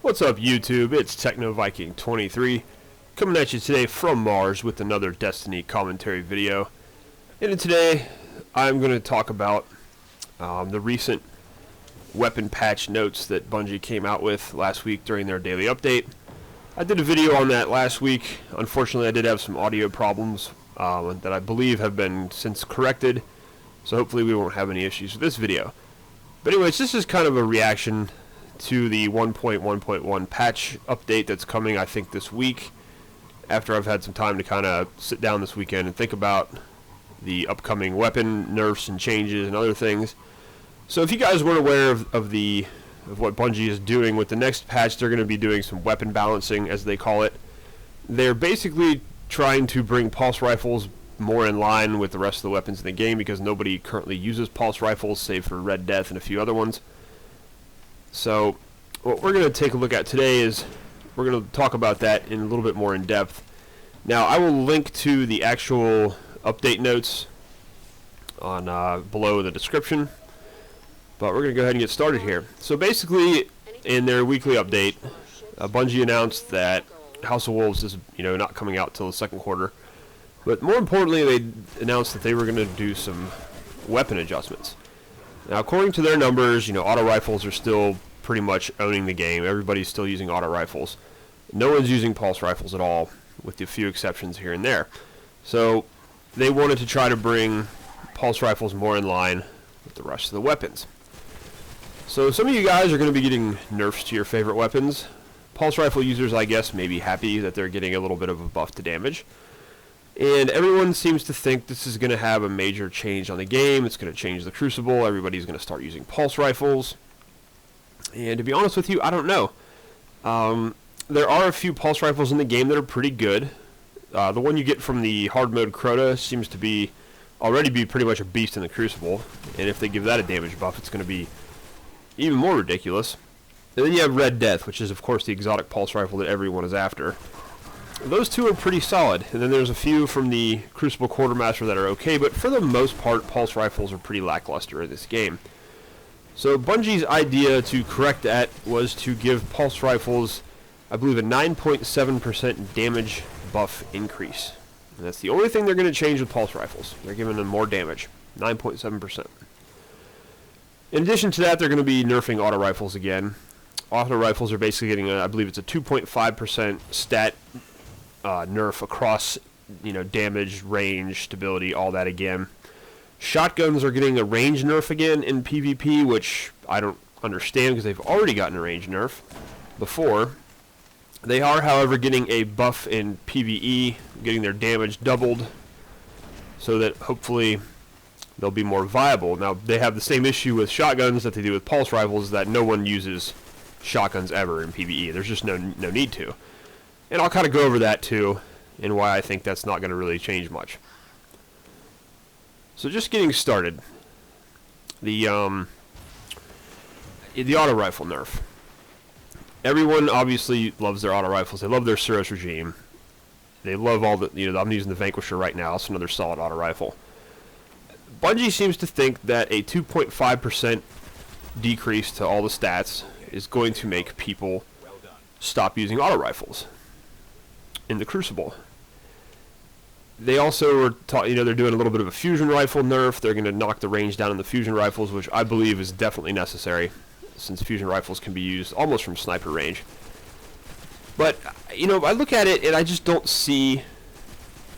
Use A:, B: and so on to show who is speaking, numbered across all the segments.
A: What's up, YouTube? It's TechnoViking23 coming at you today from Mars with another Destiny commentary video. And today I'm going to talk about the recent weapon patch notes that Bungie came out with last week during their daily update. I did a video on that last week. Unfortunately, I did have some audio problems that I believe have been since corrected, so hopefully we won't have any issues with this video. But anyways, this is kind of a reaction to the 1.1.1 patch update that's coming, I think, this week, after I've had some time to kind of sit down this weekend and think about the upcoming weapon nerfs and changes and other things. So if you guys weren't aware of what Bungie is doing with the next patch, they're going to be doing some weapon balancing, as they call it. They're basically trying to bring pulse rifles more in line with the rest of the weapons in the game, because nobody currently uses pulse rifles save for Red Death and a few other ones. So what we're going to take a look at today is we're going to talk about that in a little bit more in depth. Now, I will link to the actual update notes on below the description, but we're going to go ahead and get started here. So basically, in their weekly update, Bungie announced that House of Wolves is not coming out till the second quarter, but more importantly, they announced that they were going to do some weapon adjustments. Now, according to their numbers, auto rifles are still pretty much owning the game. Everybody's still using auto rifles. No one's using pulse rifles at all, with a few exceptions here and there. So they wanted to try to bring pulse rifles more in line with the rest of the weapons. So some of you guys are going to be getting nerfs to your favorite weapons. Pulse rifle users, I guess, may be happy that they're getting a little bit of a buff to damage. And everyone seems to think this is going to have a major change on the game. It's going to change the Crucible. Everybody's going to start using pulse rifles. And to be honest with you, I don't know. There are a few pulse rifles in the game that are pretty good. The one you get from the hard mode Crota seems to already be pretty much a beast in the Crucible. And if they give that a damage buff, it's going to be even more ridiculous. And then you have Red Death, which is, of course, the exotic pulse rifle that everyone is after. Those two are pretty solid, and then there's a few from the Crucible Quartermaster that are okay, but for the most part, pulse rifles are pretty lackluster in this game. So Bungie's idea to correct that was to give pulse rifles, I believe, a 9.7% damage buff increase. And that's the only thing they're going to change with pulse rifles. They're giving them more damage, 9.7%. In addition to that, they're going to be nerfing auto rifles again. Auto rifles are basically getting, I believe it's a 2.5% stat nerf across, damage, range, stability, all that again. Shotguns are getting a range nerf again in PvP, which I don't understand because they've already gotten a range nerf before. They are, however, getting a buff in PvE, getting their damage doubled, so that hopefully they'll be more viable. Now, they have the same issue with shotguns that they do with pulse rifles, that no one uses shotguns ever in PvE. There's just no need to. And I'll kind of go over that too, and why I think that's not going to really change much. So just getting started, the auto rifle nerf. Everyone obviously loves their auto rifles. They love their Suros regime. They love all the, I'm using the Vanquisher right now. It's another solid auto rifle. Bungie seems to think that a 2.5% decrease to all the stats is going to make people stop using auto rifles in the Crucible. They also were they're doing a little bit of a fusion rifle nerf. They're going to knock the range down in the fusion rifles, which I believe is definitely necessary, since fusion rifles can be used almost from sniper range. But, I look at it and I just don't see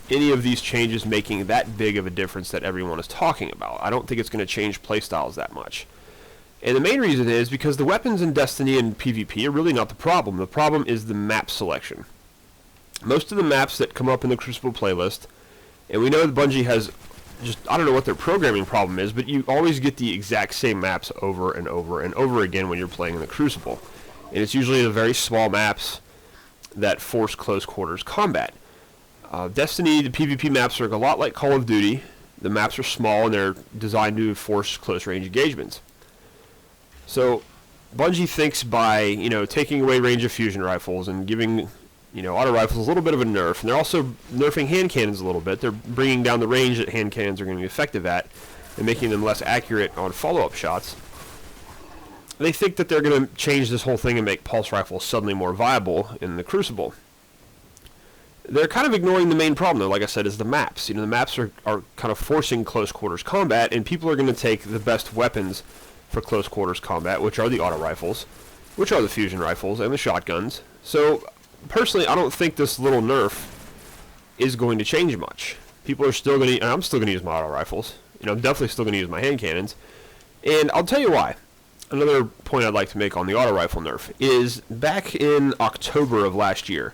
A: any of these changes making that big of a difference that everyone is talking about. I don't think it's going to change playstyles that much. And the main reason is because the weapons in Destiny and PvP are really not the problem. The problem is the map selection. Most of the maps that come up in the Crucible playlist, and we know that Bungie has I don't know what their programming problem is, but you always get the exact same maps over and over and over again when you're playing in the Crucible. And it's usually the very small maps that force close quarters combat. Destiny, the PvP maps are a lot like Call of Duty. The maps are small and they're designed to force close range engagements. So Bungie thinks by, taking away range of fusion rifles and giving, auto rifles a little bit of a nerf, and they're also nerfing hand cannons a little bit. They're bringing down the range that hand cannons are going to be effective at and making them less accurate on follow-up shots. they think that they're going to change this whole thing and make pulse rifles suddenly more viable in the Crucible. They're kind of ignoring the main problem, though, like I said, is the maps. You know, the maps are kind of forcing close quarters combat, and people are going to take the best weapons for close quarters combat, which are the auto rifles, which are the fusion rifles, and the shotguns. So, personally, I don't think this little nerf is going to change much. People are still going to, and I'm still going to use my auto rifles. You know, I'm definitely still going to use my hand cannons. And I'll tell you why. Another point I'd like to make on the auto rifle nerf is back in October of last year,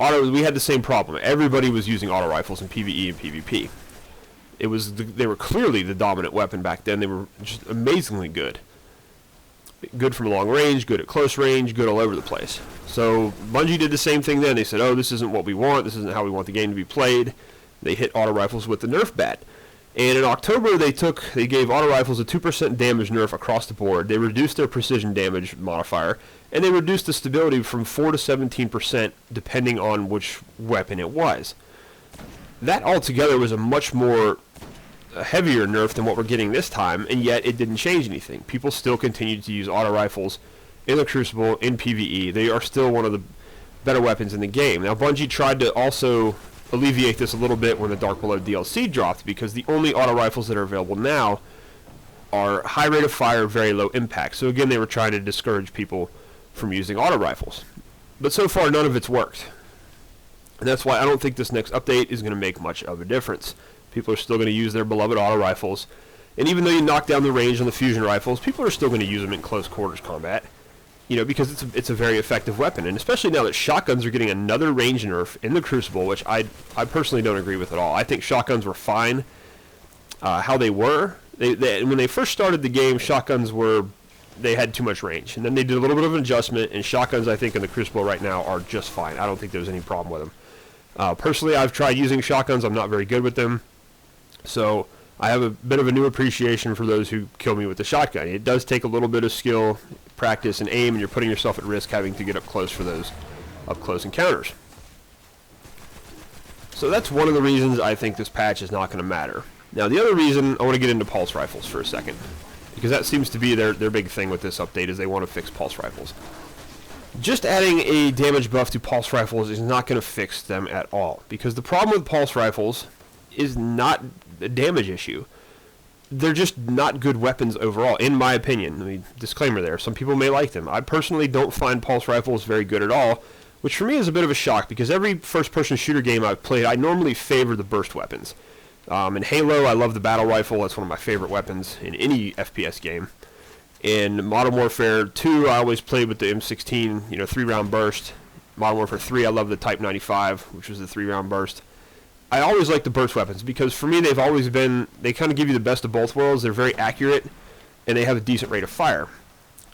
A: we had the same problem. Everybody was using auto rifles in PvE and PvP. They were clearly the dominant weapon back then. They were just amazingly good. Good from long range, good at close range, good all over the place. So Bungie did the same thing then. They said, oh, this isn't what we want. This isn't how we want the game to be played. They hit auto rifles with the nerf bat. And in October, they gave auto rifles a 2% damage nerf across the board. They reduced their precision damage modifier, and they reduced the stability from 4 to 17% depending on which weapon it was. That altogether was a much more heavier nerf than what we're getting this time, and yet it didn't change anything. People still continued to use auto rifles in the Crucible, in PvE. They are still one of the better weapons in the game. Now, Bungie tried to also alleviate this a little bit when the Dark Below DLC dropped, because the only auto rifles that are available now are high rate of fire, very low impact. So again, they were trying to discourage people from using auto rifles. But so far, none of it's worked. And that's why I don't think this next update is going to make much of a difference. People are still going to use their beloved auto rifles. And even though you knock down the range on the fusion rifles, people are still going to use them in close quarters combat. You know, because it's a very effective weapon. And especially now that shotguns are getting another range nerf in the Crucible, which I personally don't agree with at all. I think shotguns were fine how they were. When they first started the game, shotguns they had too much range. And then they did a little bit of an adjustment, and shotguns, I think, in the Crucible right now are just fine. I don't think there's any problem with them. Personally, I've tried using shotguns. I'm not very good with them. So I have a bit of a new appreciation for those who kill me with the shotgun. It does take a little bit of skill, practice, and aim, and you're putting yourself at risk having to get up close for those up-close encounters. So that's one of the reasons I think this patch is not going to matter. Now, the other reason, I want to get into pulse rifles for a second, because that seems to be their big thing with this update, is they want to fix pulse rifles. Just adding a damage buff to pulse rifles is not going to fix them at all, because the problem with pulse rifles is not a damage issue. They're just not good weapons overall, in my opinion. I mean, disclaimer there. Some people may like them. I personally don't find pulse rifles very good at all, which for me is a bit of a shock, because every first-person shooter game I've played, I normally favor the burst weapons. In Halo, I love the battle rifle. That's one of my favorite weapons in any FPS game. In Modern Warfare 2, I always played with the M16, 3-round burst. Modern Warfare 3, I love the Type 95, which was the 3-round burst. I always like the burst weapons, because for me they've always been, they kind of give you the best of both worlds. They're very accurate, and they have a decent rate of fire.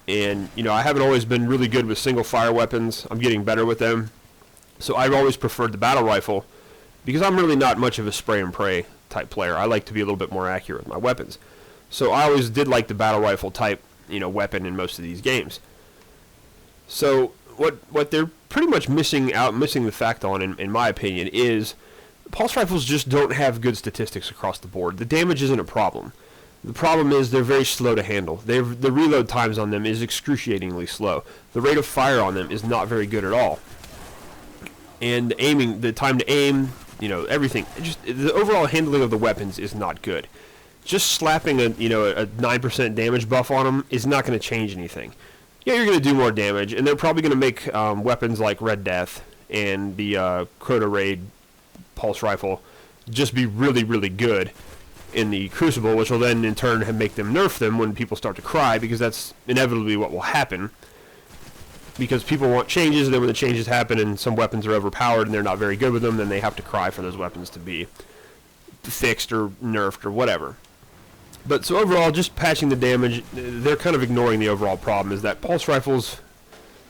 A: And, I haven't always been really good with single fire weapons. I'm getting better with them. So I've always preferred the battle rifle, because I'm really not much of a spray and pray type player. I like to be a little bit more accurate with my weapons. So I always did like the battle rifle type, weapon in most of these games. So what they're pretty much missing the fact on, in my opinion, is pulse rifles just don't have good statistics across the board. The damage isn't a problem. The problem is they're very slow to handle. The reload times on them is excruciatingly slow. The rate of fire on them is not very good at all. And the time to aim, everything. The overall handling of the weapons is not good. Just slapping a 9% damage buff on them is not going to change anything. Yeah, you're going to do more damage, and they're probably going to make weapons like Red Death and the Crota Raid pulse rifle just be really, really good in the Crucible, which will then in turn make them nerf them when people start to cry, because that's inevitably what will happen. Because people want changes, and then when the changes happen and some weapons are overpowered and they're not very good with them, then they have to cry for those weapons to be fixed or nerfed or whatever. But so overall, just patching the damage, they're kind of ignoring the overall problem, is that pulse rifles,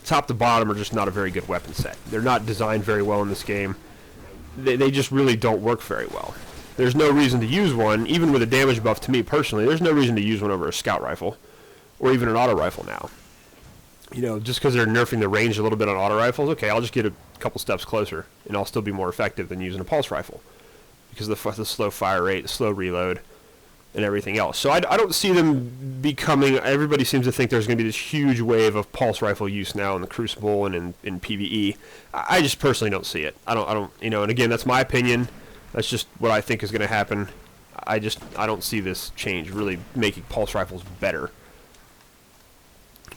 A: top to bottom, are just not a very good weapon set. They're not designed very well in this game. They just really don't work very well. There's no reason to use one, even with a damage buff. To me personally, there's no reason to use one over a scout rifle, or even an auto rifle now. Just because they're nerfing the range a little bit on auto rifles, okay, I'll just get a couple steps closer, and I'll still be more effective than using a pulse rifle, because of the slow fire rate, the slow reload, and everything else. So I don't see them becoming, everybody seems to think there's going to be this huge wave of pulse rifle use now in the Crucible and in PvE. I just personally don't see it. I don't, you know, and again, that's my opinion. That's just what I think is going to happen. I don't see this change really making pulse rifles better.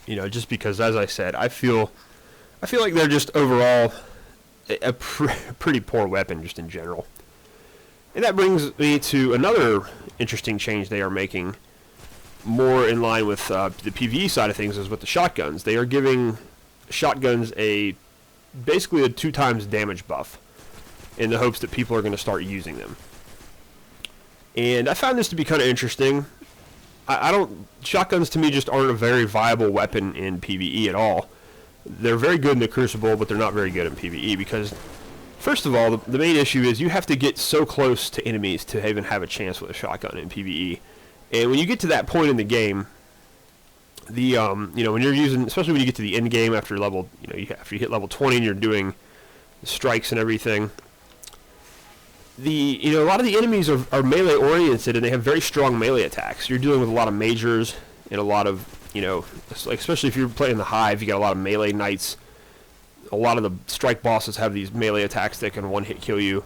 A: You know, just because, as I said, I feel like they're just overall a pretty poor weapon just in general. And that brings me to another interesting change they are making, more in line with the PvE side of things, is with the shotguns. They are giving shotguns basically a 2 times damage buff in the hopes that people are going to start using them. And I found this to be kind of interesting. Shotguns to me just aren't a very viable weapon in PvE at all. They're very good in the Crucible, but they're not very good in PvE because, first of all, the main issue is you have to get so close to enemies to even have a chance with a shotgun in PvE. And when you get to that point in the game, you know, when you're using, especially when you get to the end game after level, you know, after you hit level 20 and you're doing strikes and everything, you know, a lot of the enemies are melee oriented and they have very strong melee attacks. You're dealing with a lot of majors and a lot of, you know, like especially if you're playing the Hive, you got a lot of melee knights. A lot of the strike bosses have these melee attacks that can one-hit kill you.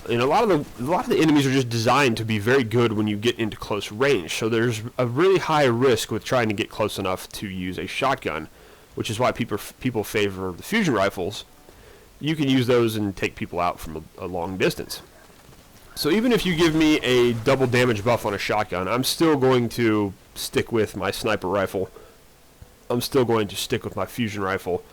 A: And a lot of the enemies are just designed to be very good when you get into close range. So there's a really high risk with trying to get close enough to use a shotgun, which is why people favor the fusion rifles. You can use those and take people out from a long distance. So even if you give me a double damage buff on a shotgun, I'm still going to stick with my sniper rifle. I'm still going to stick with my fusion rifle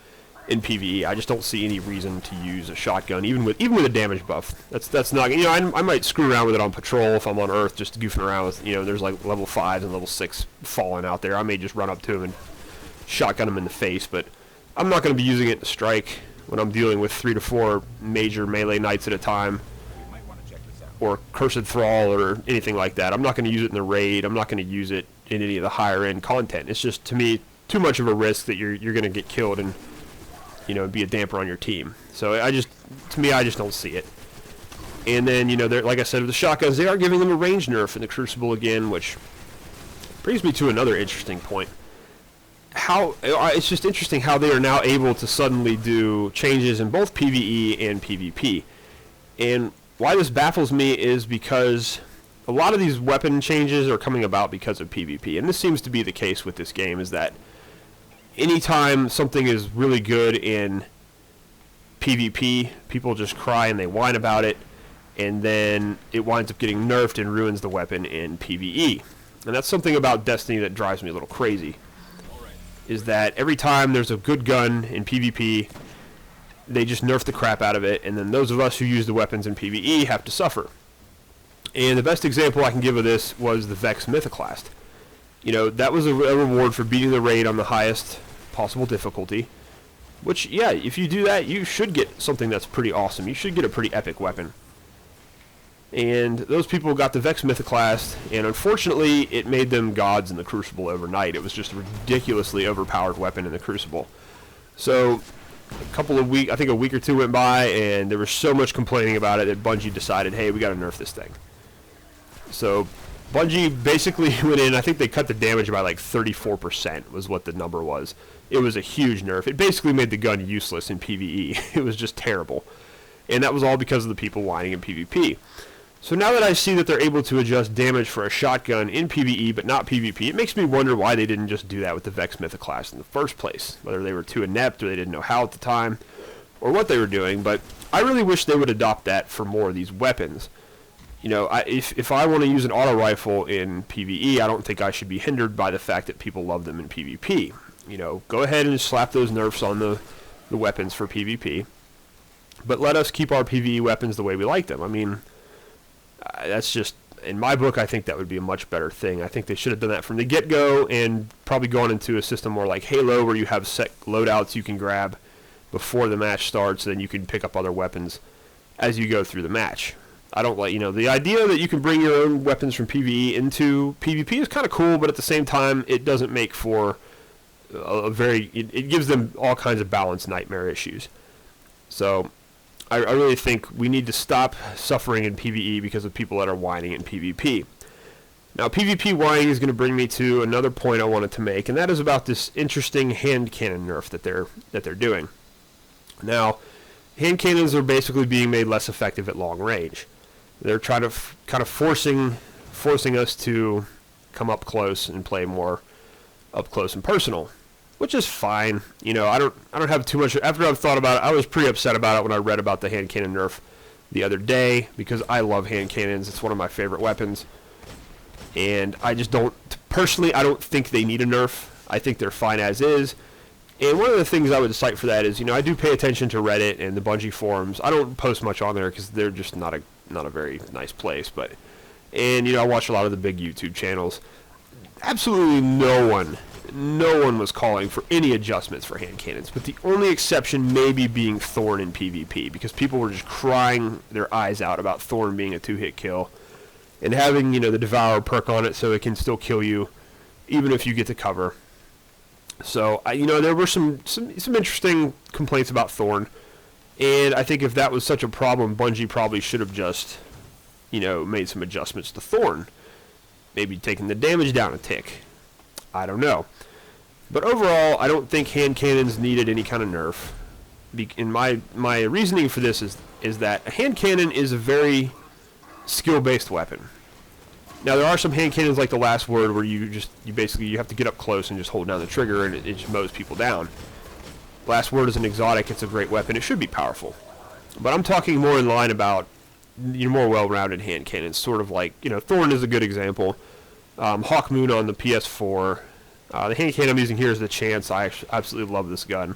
A: in PvE. I just don't see any reason to use a shotgun, even with a damage buff. That's not, you know, I might screw around with it on patrol if I'm on Earth, just goofing around with, you know, there's like level 5s and level 6 falling out there. I may just run up to them and shotgun them in the face, but I'm not going to be using it to strike when I'm dealing with 3 to 4 major melee knights at a time, or Cursed Thrall or anything like that. I'm not going to use it in the raid. I'm not going to use it in any of the higher end content. It's just, to me, too much of a risk that you're going to get killed and, you know, be a damper on your team. So I just don't see it. And then, you know, like I said, with the shotguns, they are giving them a range nerf in the Crucible again, which brings me to another interesting point. It's just interesting how they are now able to suddenly do changes in both PvE and PvP. And why this baffles me is because a lot of these weapon changes are coming about because of PvP. And this seems to be the case with this game, is that anytime something is really good in PvP, people just cry and they whine about it, and then it winds up getting nerfed and ruins the weapon in PvE. And that's something about Destiny that drives me a little crazy, is that every time there's a good gun in PvP, they just nerf the crap out of it, and then those of us who use the weapons in PvE have to suffer. And the best example I can give of this was the Vex Mythoclast. You know, that was a reward for beating the raid on the highest possible difficulty, which, yeah, if you do that, you should get something that's pretty awesome. You should get a pretty epic weapon. And those people got the Vex Mythoclast, and unfortunately, it made them gods in the Crucible overnight. It was just a ridiculously overpowered weapon in the Crucible. So I think a week or two went by, and there was so much complaining about it that Bungie decided, hey, we got to nerf this thing. So Bungie basically went in, I think they cut the damage by like 34% was what the number was. It was a huge nerf. It basically made the gun useless in PvE. It was just terrible. And that was all because of the people whining in PvP. So now that I see that they're able to adjust damage for a shotgun in PvE but not PvP, it makes me wonder why they didn't just do that with the Vex Mythoclast in the first place. Whether they were too inept or they didn't know how at the time, or what they were doing. But I really wish they would adopt that for more of these weapons. You know, if I want to use an auto rifle in PvE, I don't think I should be hindered by the fact that people love them in PvP. You know, go ahead and slap those nerfs on the weapons for PvP, but let us keep our PvE weapons the way we like them. I mean, that's just, in my book, I think that would be a much better thing. I think they should have done that from the get-go and probably gone into a system more like Halo, where you have set loadouts you can grab before the match starts, then you can pick up other weapons as you go through the match. I don't like, you know, the idea that you can bring your own weapons from PvE into PvP is kind of cool, but at the same time, it doesn't make for it gives them all kinds of balance nightmare issues. So I really think we need to stop suffering in PvE because of people that are whining in PvP. Now, PvP whining is going to bring me to another point I wanted to make, and that is about this interesting hand cannon nerf that they're doing. Now, hand cannons are basically being made less effective at long range. They're trying to kind of forcing us to come up close and play more up close and personal, which is fine. You know, I don't have too much. After I've thought about it, I was pretty upset about it when I read about the hand cannon nerf the other day, because I love hand cannons. It's one of my favorite weapons, and I just don't personally. I don't think they need a nerf. I think they're fine as is. And one of the things I would cite for that is, you know, I do pay attention to Reddit and the Bungie forums. I don't post much on there because they're just not a very nice place. And you know, I watch a lot of the big YouTube channels. Absolutely no one was calling for any adjustments for hand cannons, but the only exception maybe being Thorn in PvP, because people were just crying their eyes out about Thorn being a 2-hit kill and having, you know, the Devour perk on it so it can still kill you even if you get to cover. So, you know, there were some interesting complaints about Thorn, and I think if that was such a problem, Bungie probably should have just, you know, made some adjustments to Thorn. Maybe taking the damage down a tick. I don't know. But overall, I don't think hand cannons needed any kind of nerf. And my reasoning for this is that a hand cannon is a very skill-based weapon. Now, there are some hand cannons like the Last Word where you have to get up close and just hold down the trigger and it just mows people down. Last Word is an exotic. It's a great weapon. It should be powerful. But I'm talking more in line about your more well-rounded hand cannons, sort of like, you know, Thorn is a good example. Hawk Moon on the PS4. The hand cannon I'm using here is the Chance. I absolutely love this gun.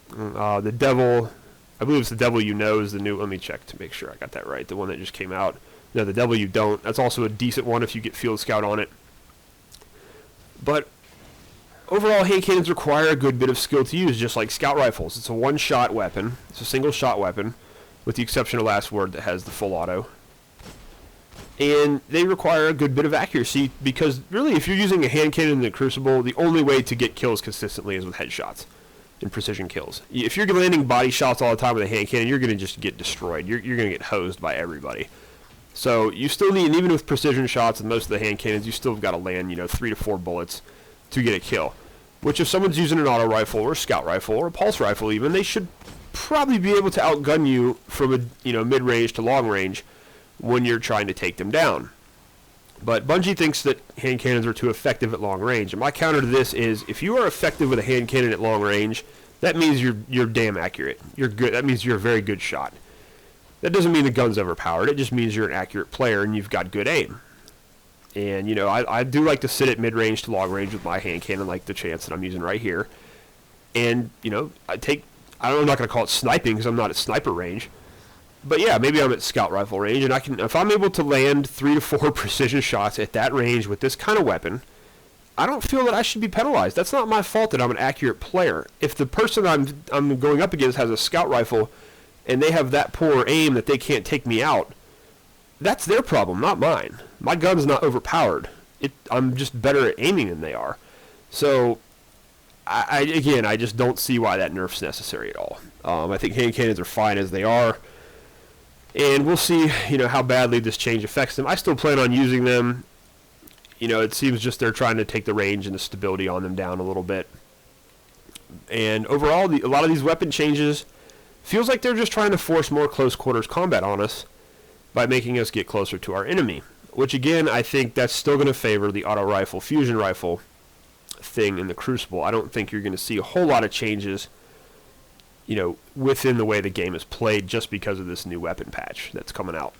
A: The Devil, I believe it's the Devil You Know is the new, let me check to make sure I got that right, the one that just came out. No, the Devil You Don't. That's also a decent one if you get Field Scout on it. But overall, hand cannons require a good bit of skill to use, just like scout rifles. It's a one-shot weapon. It's a single-shot weapon, with the exception of Last Word that has the full auto. And they require a good bit of accuracy, because really, if you're using a hand cannon in the Crucible, the only way to get kills consistently is with headshots and precision kills. If you're landing body shots all the time with a hand cannon, you're going to just get destroyed. You're going to get hosed by everybody. So you still need, and even with precision shots and most of the hand cannons, you still got to land, you know, 3 to 4 bullets to get a kill. Which if someone's using an auto rifle or a scout rifle or a pulse rifle even, they should probably be able to outgun you from a, you know, mid-range to long range when you're trying to take them down. But Bungie thinks that hand cannons are too effective at long range. And my counter to this is, if you are effective with a hand cannon at long range, that means you're damn accurate. You're good. That means you're a very good shot. That doesn't mean the gun's overpowered. It just means you're an accurate player and you've got good aim. And, you know, I do like to sit at mid-range to long range with my hand cannon, like the Chance that I'm using right here. And, you know, I'm not going to call it sniping because I'm not at sniper range. But yeah, maybe I'm at scout rifle range, and if I'm able to land 3 to 4 precision shots at that range with this kind of weapon, I don't feel that I should be penalized. That's not my fault that I'm an accurate player. If the person I'm going up against has a scout rifle and they have that poor aim that they can't take me out, that's their problem, not mine. My gun's not overpowered. I'm just better at aiming than they are. So, I just don't see why that nerf's necessary at all. I think hand cannons are fine as they are. And we'll see, you know, how badly this change affects them. I still plan on using them. You know, it seems just they're trying to take the range and the stability on them down a little bit. And overall, a lot of these weapon changes feels like they're just trying to force more close quarters combat on us by making us get closer to our enemy. Which, again, I think that's still going to favor the auto rifle, fusion rifle thing in the Crucible. I don't think you're going to see a whole lot of changes, you know, within the way the game is played just because of this new weapon patch that's coming out.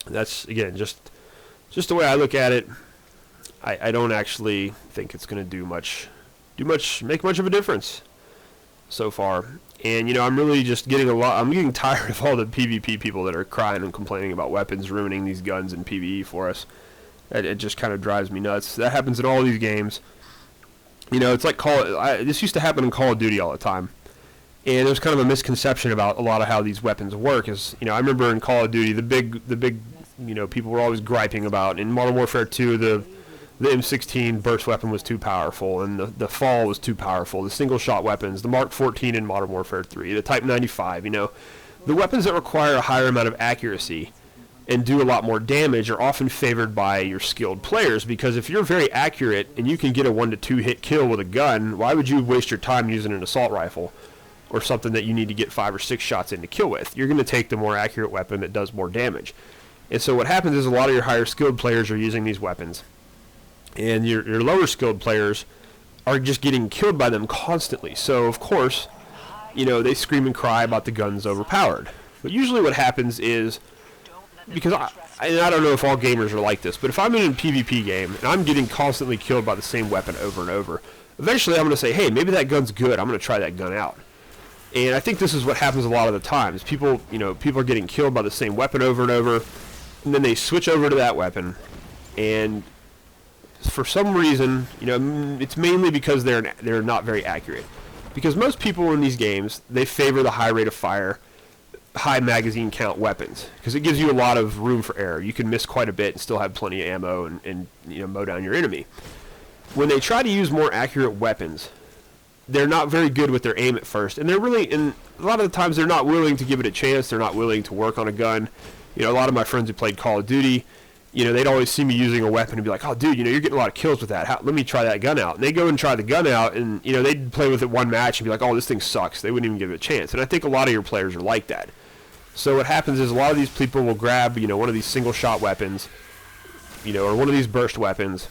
A: That's, again, just the way I look at it. I don't actually think it's going to make much of a difference so far. And, you know, I'm really just I'm getting tired of all the PvP people that are crying and complaining about weapons ruining these guns in PvE for us. It just kind of drives me nuts. That happens in all these games. You know, it's like this used to happen in Call of Duty all the time. And there's kind of a misconception about a lot of how these weapons work. Is, you know, I remember in Call of Duty, the big, you know, people were always griping about in Modern Warfare 2, the M16 burst weapon was too powerful, and the Fall was too powerful. The single shot weapons, the Mark 14 in Modern Warfare 3, the Type 95, you know, the weapons that require a higher amount of accuracy and do a lot more damage are often favored by your skilled players, because if you're very accurate and you can get a 1 to 2 hit kill with a gun, why would you waste your time using an assault rifle or something that you need to get 5 or 6 shots in to kill with? You're going to take the more accurate weapon that does more damage. And so what happens is a lot of your higher skilled players are using these weapons, and your lower skilled players are just getting killed by them constantly. So of course, they scream and cry about the guns overpowered. But usually what happens is, because I don't know if all gamers are like this, but if I'm in a PvP game and I'm getting constantly killed by the same weapon over and over, eventually I'm going to say, hey, maybe that gun's good, I'm going to try that gun out. And I think this is what happens a lot of the times. People are getting killed by the same weapon over and over, and then they switch over to that weapon, and for some reason, it's mainly because they're not very accurate. Because most people in these games, they favor the high rate of fire, high magazine count weapons, because it gives you a lot of room for error. You can miss quite a bit and still have plenty of ammo and mow down your enemy. When they try to use more accurate weapons, they're not very good with their aim at first, and a lot of the times they're not willing to give it a chance. They're not willing to work on a gun. A lot of my friends who played Call of Duty, they'd always see me using a weapon and be like, oh, dude, you're getting a lot of kills with that. Let me try that gun out. And they go and try the gun out, and, they'd play with it one match and be like, oh, this thing sucks. They wouldn't even give it a chance. And I think a lot of your players are like that. So what happens is a lot of these people will grab, one of these single-shot weapons, or one of these burst weapons,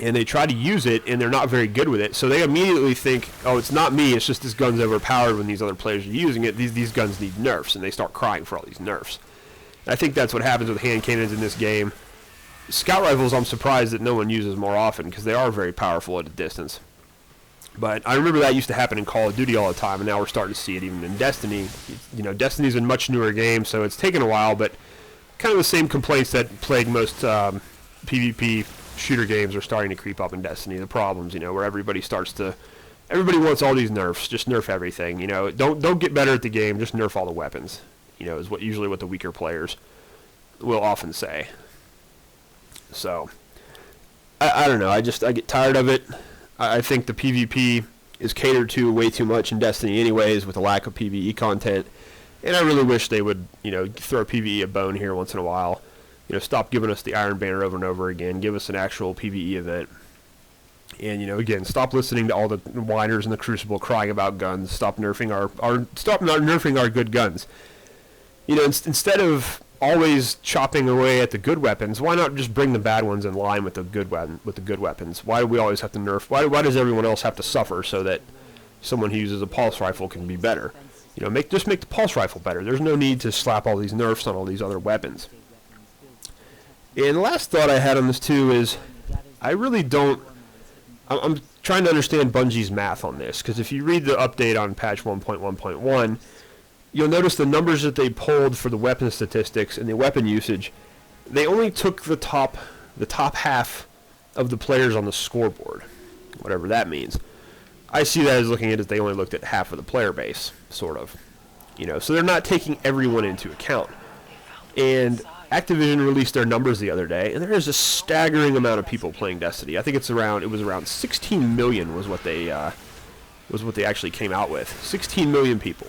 A: and they try to use it, and they're not very good with it. So they immediately think, oh, it's not me, it's just this gun's overpowered when these other players are using it. These guns need nerfs, and they start crying for all these nerfs. I think that's what happens with hand cannons in this game. Scout rifles, I'm surprised that no one uses more often, because they are very powerful at a distance. But I remember that used to happen in Call of Duty all the time, and now we're starting to see it even in Destiny. Destiny's a much newer game, so it's taken a while, but kind of the same complaints that plague most PvP shooter games are starting to creep up in Destiny. The problems, where everybody wants all these nerfs. Just nerf everything. Don't get better at the game. Just nerf all the weapons. Is usually what the weaker players will often say. So, I don't know. I get tired of it. I think the PvP is catered to way too much in Destiny anyways, with a lack of PvE content. And I really wish they would, throw PvE a bone here once in a while. Stop giving us the Iron Banner over and over again. Give us an actual PvE event. And, again, stop listening to all the whiners in the Crucible crying about guns. Stop nerfing our good guns. Instead of always chopping away at the good weapons, why not just bring the bad ones in line with the good weapons? Why do we always have to nerf? Why does everyone else have to suffer so that someone who uses a pulse rifle can be better? Just make the pulse rifle better. There's no need to slap all these nerfs on all these other weapons. And the last thought I had on this too is, I'm trying to understand Bungie's math on this, because if you read the update on patch 1.1.1, you'll notice the numbers that they pulled for the weapon statistics and the weapon usage, they only took the top half of the players on the scoreboard, whatever that means. I see that as looking at it, they only looked at half of the player base, sort of. So they're not taking everyone into account. And Activision released their numbers the other day, and there is a staggering amount of people playing Destiny. I think it was around 16 million was what they actually came out with. 16 million people.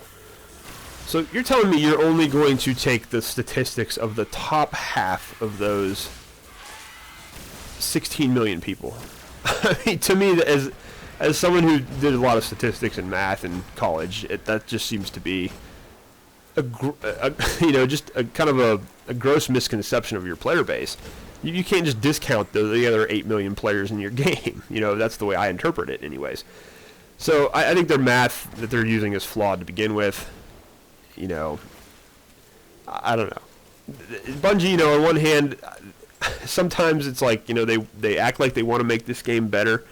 A: So you're telling me you're only going to take the statistics of the top half of those 16 million people? I mean, to me, as someone who did a lot of statistics and math in college, that just seems to be just a kind of a gross misconception of your player base. You can't just discount the other 8 million players in your game. That's the way I interpret it anyways. So I think their math that they're using is flawed to begin with. I don't know. Bungie, on one hand, sometimes it's like, they act like they want to make this game better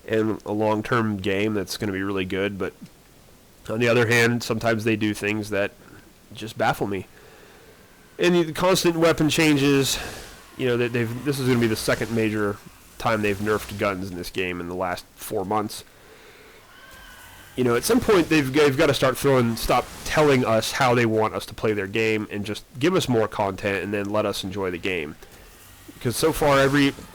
A: and a long-term game that's going to be really good, but on the other hand, sometimes they do things that just baffle me. And the constant weapon changes, this is going to be the second major time they've nerfed guns in this game in the last 4 months. At some point they've got to stop telling us how they want us to play their game and just give us more content and then let us enjoy the game. Because so far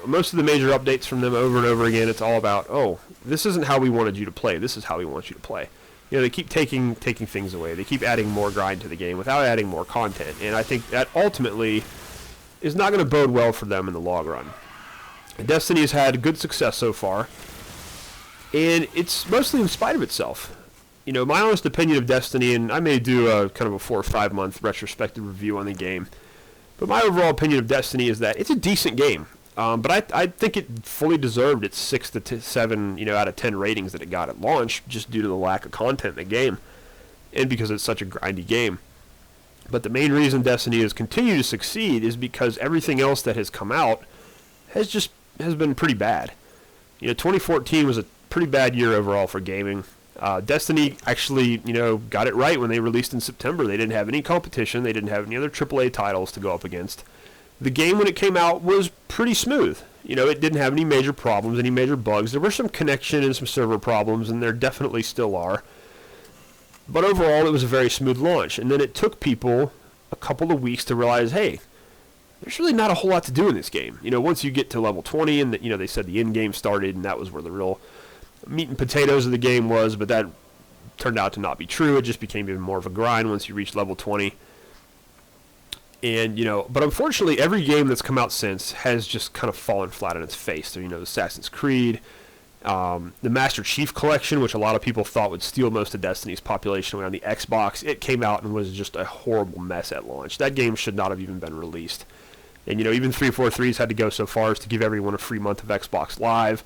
A: most of the major updates from them over and over again, it's all about, oh, this isn't how we wanted you to play, this is how we want you to play. they keep taking things away. They keep adding more grind to the game without adding more content, and I think that ultimately is not going to bode well for them in the long run. Destiny has had good success so far, and it's mostly in spite of itself. My honest opinion of Destiny, and I may do a kind of a 4 or 5 month retrospective review on the game, but my overall opinion of Destiny is that it's a decent game. But I think it fully deserved its 6 to 7 out of 10 ratings that it got at launch, just due to the lack of content in the game, and because it's such a grindy game. But the main reason Destiny has continued to succeed is because everything else that has come out has been pretty bad. 2014 was a pretty bad year overall for gaming. Destiny actually, got it right when they released in September. They didn't have any competition. They didn't have any other AAA titles to go up against. The game, when it came out, was pretty smooth. It didn't have any major problems, any major bugs. There were some connection and some server problems, and there definitely still are. But overall, it was a very smooth launch. And then it took people a couple of weeks to realize, hey, there's really not a whole lot to do in this game. Once you get to level 20, and they said the end game started, and that was where the real meat and potatoes of the game was, but that turned out to not be true. It just became even more of a grind once you reach level 20. And, but unfortunately, every game that's come out since has just kind of fallen flat on its face. So, Assassin's Creed, the Master Chief Collection, which a lot of people thought would steal most of Destiny's population on the Xbox, it came out and was just a horrible mess at launch. That game should not have even been released. And, even 343's had to go so far as to give everyone a free month of Xbox Live,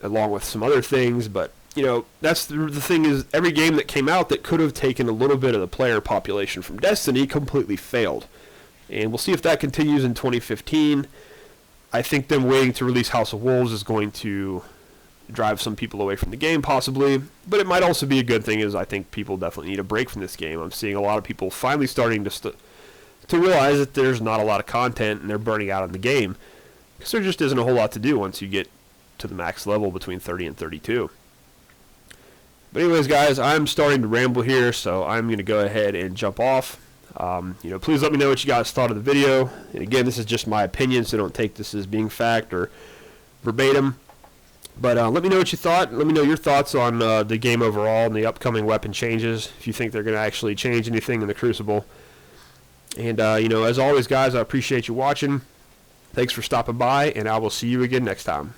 A: along with some other things. But, that's the thing is, every game that came out that could have taken a little bit of the player population from Destiny completely failed. And we'll see if that continues in 2015. I think them waiting to release House of Wolves is going to drive some people away from the game, possibly. But it might also be a good thing, as I think people definitely need a break from this game. I'm seeing a lot of people finally starting to realize that there's not a lot of content and they're burning out on the game, because there just isn't a whole lot to do once you get to the max level between 30 and 32. But anyways, guys, I'm starting to ramble here, so I'm going to go ahead and jump off. Please let me know what you guys thought of the video. And again, this is just my opinion, so don't take this as being fact or verbatim. But let me know what you thought. Let me know your thoughts on the game overall and the upcoming weapon changes, if you think they're going to actually change anything in the Crucible. And, as always, guys, I appreciate you watching. Thanks for stopping by, and I will see you again next time.